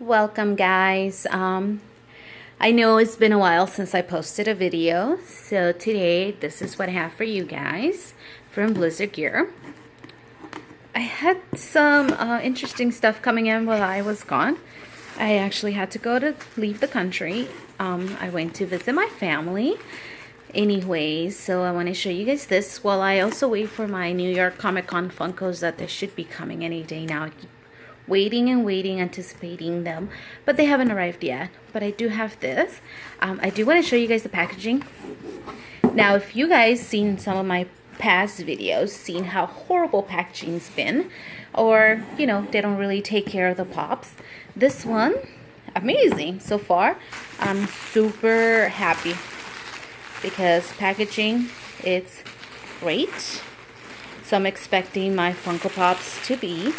Welcome guys. I know it's been a while since I posted a video, so today this is what I have for you guys from Blizzard Gear. I had some interesting stuff coming in while I was gone. I actually had to leave the country. I went to visit my family anyways, so I want to show you guys this while I also wait for my New York Comic Con Funkos that they should be coming any day now. Waiting and waiting, anticipating them, but they haven't arrived yet. But I do have this. I do want to show you guys the packaging. Now, if you guys seen some of my past videos, seen how horrible packaging's been, or you know, they don't really take care of the pops, this one, amazing so far. I'm super happy because packaging, it's great. So I'm expecting my Funko Pops to be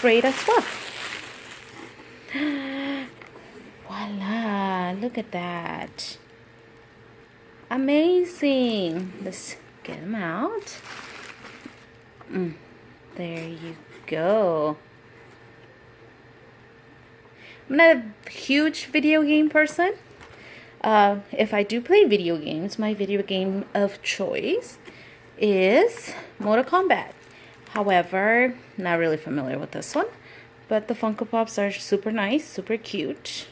great as well. Voila, look at that. Amazing. Let's get them out. There you go. I'm not a huge video game person. If I do play video games, my video game of choice is Mortal Kombat. However, not really familiar with this one, but the Funko Pops are super nice, super cute.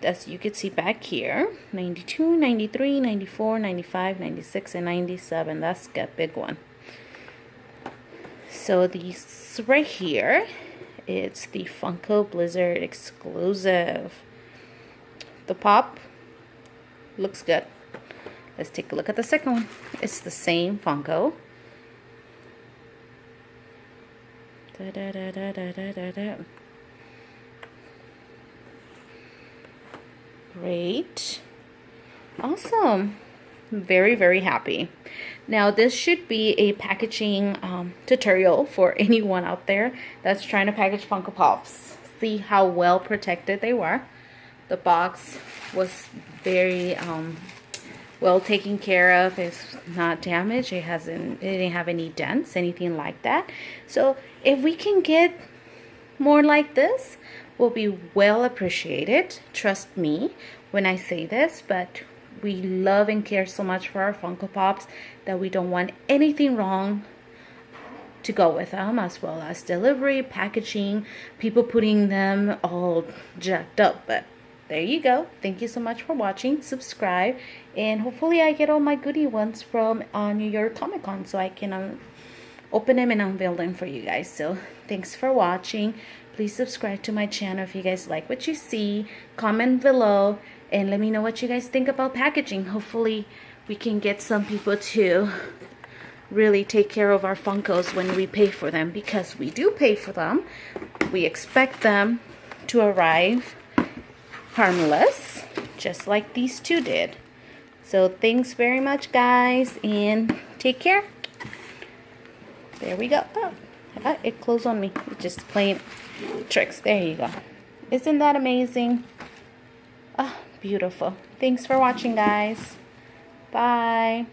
As you can see back here, 92, 93, 94, 95, 96, and 97. That's a big one. So these right here, it's the Funko Blizzard exclusive. The pop looks good. Let's take a look at the second one. It's the same Funko. Da, da, da, da, da, da, da. Great. Awesome. Very, very happy. Now, this should be a packaging tutorial for anyone out there that's trying to package Funko Pops. See how well protected they were. The box was very well taken care of. It's not damaged. It didn't have any dents, anything like that. So if we can get more like this, will be well appreciated. Trust me when I say this, but we love and care so much for our Funko Pops that we don't want anything wrong to go with them, as well as delivery, packaging, people putting them all jacked up. But there you go. Thank you so much for watching. Subscribe, and hopefully I get all my goodie ones from New York Comic Con so I can open them and unveil them for you guys. So thanks for watching. Please subscribe to my channel if you guys like what you see. Comment below and let me know what you guys think about packaging. Hopefully we can get some people to really take care of our Funkos when we pay for them, because we do pay for them. We expect them to arrive harmless, just like these two did. So thanks very much guys, and take care. There we go. Oh, it closed on me. It's just playing tricks. There you go. Isn't that amazing? Oh, beautiful. Thanks for watching guys. Bye.